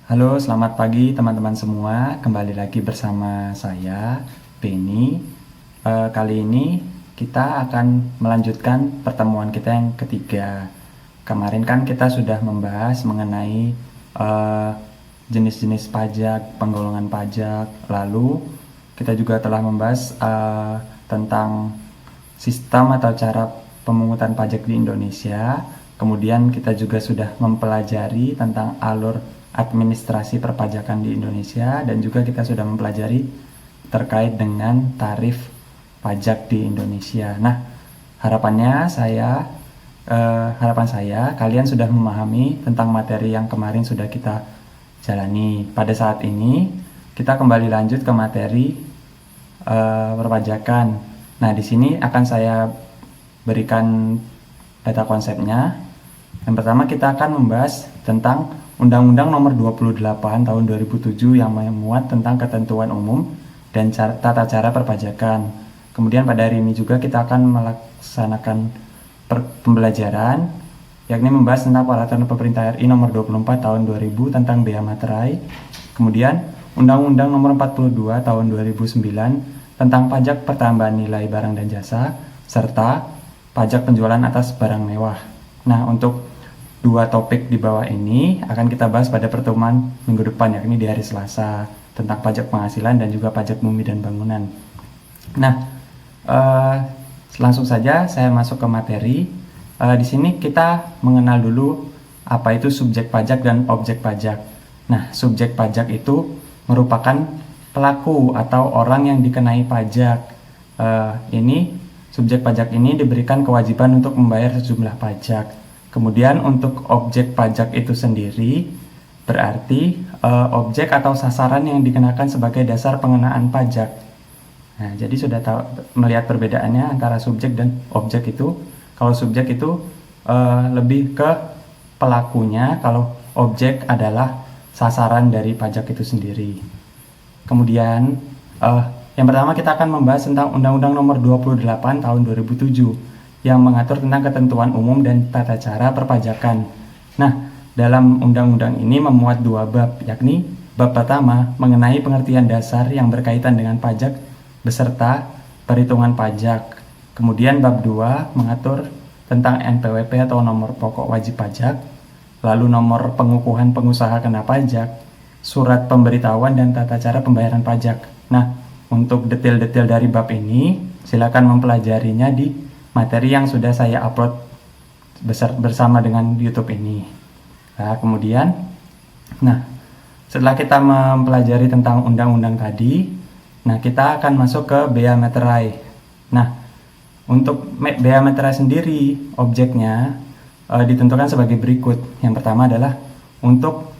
Halo, selamat pagi teman-teman semua. Kembali lagi bersama saya, Beni. Kali ini kita akan melanjutkan pertemuan kita yang ketiga. Kemarin kan kita sudah membahas mengenai eh, jenis-jenis pajak, penggolongan pajak. Lalu kita juga telah membahas tentang sistem atau cara pemungutan pajak di Indonesia. Kemudian kita juga sudah mempelajari tentang alur administrasi perpajakan di Indonesia, dan juga kita sudah mempelajari terkait dengan tarif pajak di Indonesia. Nah, harapan saya kalian sudah memahami tentang materi yang kemarin sudah kita jalani. Pada saat ini kita kembali lanjut ke materi perpajakan. Nah, di sini akan saya berikan data konsepnya. Yang pertama kita akan membahas tentang Undang-Undang Nomor 28 Tahun 2007 yang memuat tentang ketentuan umum dan tata cara perpajakan. Kemudian pada hari ini juga kita akan melaksanakan pembelajaran, yakni membahas tentang Peraturan Pemerintah RI Nomor 24 Tahun 2000 tentang Bea Materai. Kemudian Undang-Undang Nomor 42 Tahun 2009 tentang pajak pertambahan nilai barang dan jasa, serta pajak penjualan atas barang mewah. Nah, untuk dua topik di bawah ini akan kita bahas pada pertemuan minggu depan, yakni di hari Selasa, tentang pajak penghasilan dan juga pajak bumi dan bangunan. Nah, langsung saja saya masuk ke materi. Di sini kita mengenal dulu apa itu subjek pajak dan objek pajak. Nah, subjek pajak itu merupakan pelaku atau orang yang dikenai pajak. Subjek pajak ini diberikan kewajiban untuk membayar sejumlah pajak. Kemudian untuk objek pajak itu sendiri berarti objek atau sasaran yang dikenakan sebagai dasar pengenaan pajak. Nah, jadi sudah melihat perbedaannya antara subjek dan objek itu. Kalau subjek itu lebih ke pelakunya, kalau objek adalah sasaran dari pajak itu sendiri. Kemudian yang pertama kita akan membahas tentang Undang-Undang Nomor 28 Tahun 2007 yang mengatur tentang ketentuan umum dan tata cara perpajakan. Nah, dalam undang-undang ini memuat dua bab, yakni bab pertama mengenai pengertian dasar yang berkaitan dengan pajak beserta perhitungan pajak. Kemudian bab 2 mengatur tentang NPWP atau nomor pokok wajib pajak, lalu nomor pengukuhan pengusaha kena pajak, surat pemberitahuan dan tata cara pembayaran pajak. Nah, untuk detail-detail dari bab ini silakan mempelajarinya di materi yang sudah saya upload bersama dengan YouTube ini. Nah, kemudian, setelah kita mempelajari tentang undang-undang tadi, kita akan masuk ke Bea Materai. Nah, untuk Bea Materai sendiri, objeknya ditentukan sebagai berikut. Yang pertama adalah untuk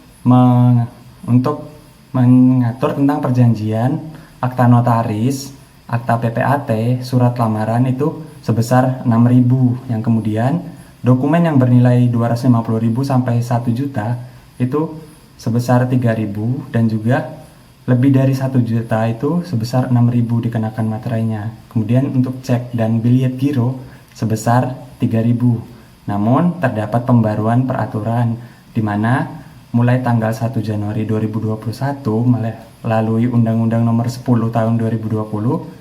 mengatur tentang perjanjian, akta notaris, akta PPAT, surat lamaran itu sebesar 6.000. Yang kemudian dokumen yang bernilai 250.000 sampai 1 juta itu sebesar 3.000, dan juga lebih dari 1 juta itu sebesar 6.000 dikenakan materainya. Kemudian untuk cek dan biliet giro sebesar 3.000. Namun terdapat pembaruan peraturan di mana mulai tanggal 1 Januari 2021 melalui Undang-Undang Nomor 10 Tahun 2020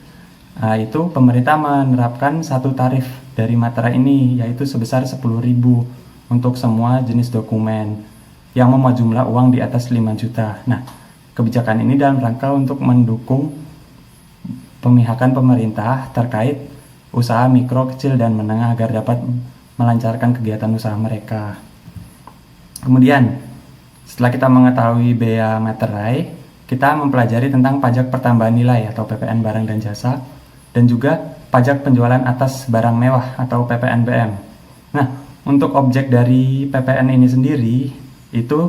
itu pemerintah menerapkan satu tarif dari materai ini, yaitu sebesar 10.000 untuk semua jenis dokumen yang memuat jumlah uang di atas 5 juta. Nah, kebijakan ini dalam rangka untuk mendukung pemihakan pemerintah terkait usaha mikro, kecil, dan menengah agar dapat melancarkan kegiatan usaha mereka. Kemudian, setelah kita mengetahui bea materai, kita mempelajari tentang pajak pertambahan nilai atau PPN barang dan jasa, dan juga pajak penjualan atas barang mewah atau PPNBM. Nah, untuk objek dari PPN ini sendiri itu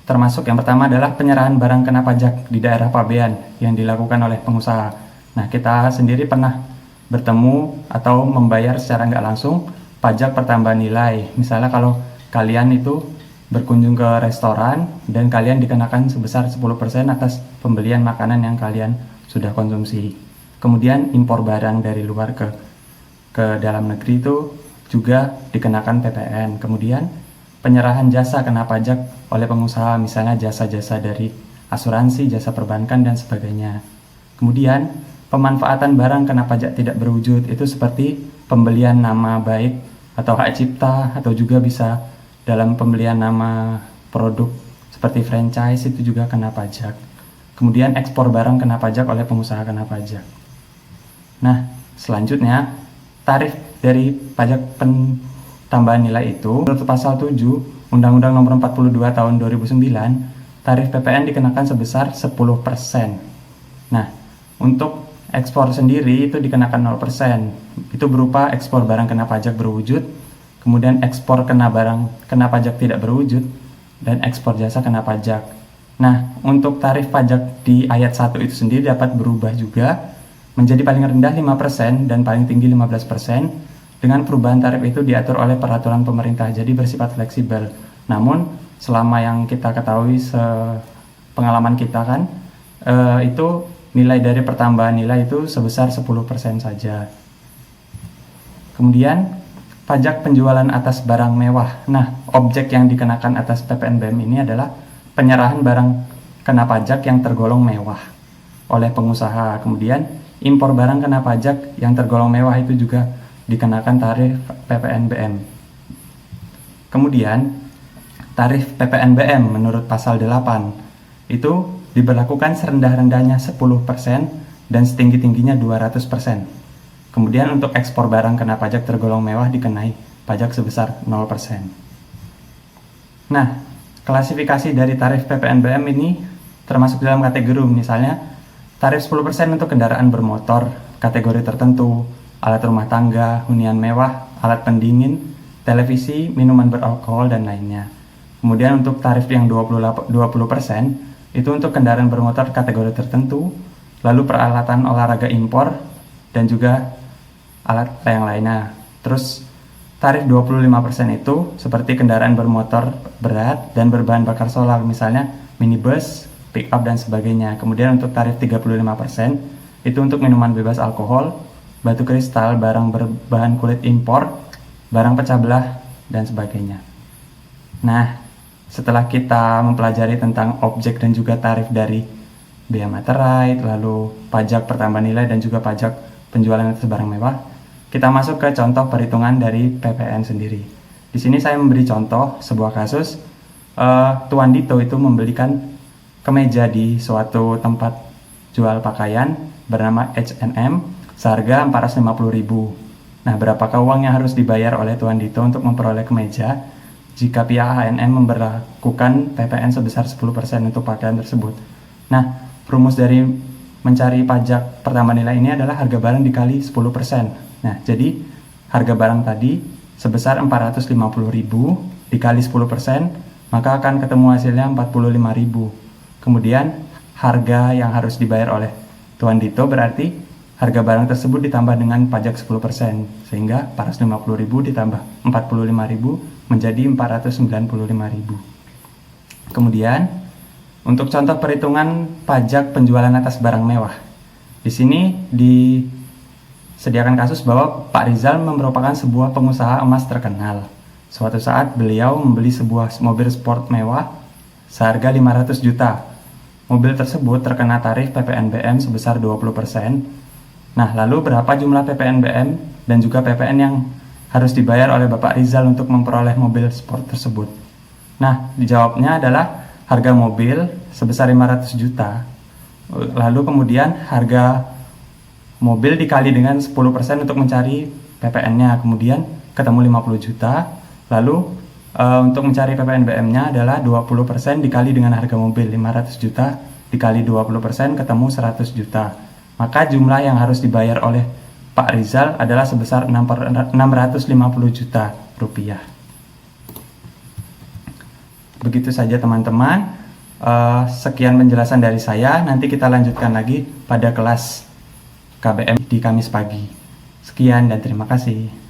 termasuk yang pertama adalah penyerahan barang kena pajak di daerah pabean yang dilakukan oleh pengusaha. Nah, kita sendiri pernah bertemu atau membayar secara nggak langsung pajak pertambahan nilai. Misalnya kalau kalian itu berkunjung ke restoran dan kalian dikenakan sebesar 10% atas pembelian makanan yang kalian sudah konsumsi. Kemudian impor barang dari luar ke dalam negeri itu juga dikenakan PPN. Kemudian penyerahan jasa kena pajak oleh pengusaha, misalnya jasa-jasa dari asuransi, jasa perbankan, dan sebagainya. Kemudian, pemanfaatan barang kena pajak tidak berwujud itu seperti pembelian nama baik atau hak cipta, atau juga bisa dalam pembelian nama produk seperti franchise, itu juga kena pajak. Kemudian ekspor barang kena pajak oleh pengusaha kena pajak. Nah, selanjutnya tarif dari pajak tambahan nilai itu, menurut pasal 7 Undang-Undang Nomor 42 Tahun 2009, tarif PPN dikenakan sebesar 10%. Nah, untuk ekspor sendiri itu dikenakan 0%. Itu berupa ekspor barang kena pajak berwujud, kemudian ekspor barang kena pajak tidak berwujud, dan ekspor jasa kena pajak. Nah, untuk tarif pajak di ayat 1 itu sendiri dapat berubah juga menjadi paling rendah 5% dan paling tinggi 15%. Dengan perubahan tarif itu diatur oleh peraturan pemerintah, jadi bersifat fleksibel. Namun, selama yang kita ketahui pengalaman kita kan, itu nilai dari pertambahan nilai itu sebesar 10% saja. Kemudian, pajak penjualan atas barang mewah. Nah, objek yang dikenakan atas PPNBM ini adalah penyerahan barang kena pajak yang tergolong mewah oleh pengusaha. Kemudian, impor barang kena pajak yang tergolong mewah itu juga dikenakan tarif PPNBM. Kemudian, tarif PPNBM menurut pasal 8 itu diberlakukan serendah-rendahnya 10% dan setinggi-tingginya 200%. Kemudian untuk ekspor barang kena pajak tergolong mewah dikenai pajak sebesar 0%. Nah, klasifikasi dari tarif PPNBM ini termasuk dalam kategori, misalnya tarif 10% untuk kendaraan bermotor, kategori tertentu, alat rumah tangga, hunian mewah, alat pendingin, televisi, minuman beralkohol, dan lainnya. Kemudian untuk tarif yang 20% itu untuk kendaraan bermotor kategori tertentu, lalu peralatan olahraga impor, dan juga alat yang lainnya. Terus tarif 25% itu seperti kendaraan bermotor berat dan berbahan bakar solar, misalnya minibus, pick up, dan sebagainya. Kemudian untuk tarif 35% itu untuk minuman bebas alkohol, batu kristal, barang berbahan kulit impor, barang pecah belah, dan sebagainya. Nah, setelah kita mempelajari tentang objek dan juga tarif dari bea materai, lalu pajak pertambahan nilai, dan juga pajak penjualan atas barang mewah, kita masuk ke contoh perhitungan dari PPN sendiri. Di sini saya memberi contoh sebuah kasus, Tuan Dito itu membelikan kemeja di suatu tempat jual pakaian bernama H&M seharga 450.000. Nah, berapakah uang yang harus dibayar oleh Tuan Dito untuk memperoleh kemeja jika pihak H&M memberlakukan PPN sebesar 10% untuk pakaian tersebut? Nah, rumus dari mencari pajak pertambahan nilai ini adalah harga barang dikali 10%. Nah, jadi harga barang tadi sebesar 450.000 dikali 10%, maka akan ketemu hasilnya 45.000. Kemudian harga yang harus dibayar oleh Tuan Dito berarti harga barang tersebut ditambah dengan pajak 10%, sehingga 450.000 ditambah 45.000 menjadi 495.000. Kemudian, untuk contoh perhitungan pajak penjualan atas barang mewah. Di sini disediakan kasus bahwa Pak Rizal merupakan sebuah pengusaha emas terkenal. Suatu saat beliau membeli sebuah mobil sport mewah seharga 500 juta. Mobil tersebut terkena tarif PPNBM sebesar 20%. Nah, lalu berapa jumlah PPNBM dan juga PPN yang harus dibayar oleh Bapak Rizal untuk memperoleh mobil sport tersebut? Nah, dijawabnya adalah harga mobil sebesar 500 juta. Lalu kemudian harga mobil dikali dengan 10% untuk mencari PPN-nya. Kemudian ketemu 50 juta. Lalu untuk mencari PPNBM-nya adalah 20% dikali dengan harga mobil 500 juta dikali 20% ketemu 100 juta. Maka jumlah yang harus dibayar oleh Pak Rizal adalah sebesar 650 juta rupiah. Begitu saja teman-teman. Sekian penjelasan dari saya. Nanti kita lanjutkan lagi pada kelas KBM di Kamis pagi. Sekian dan terima kasih.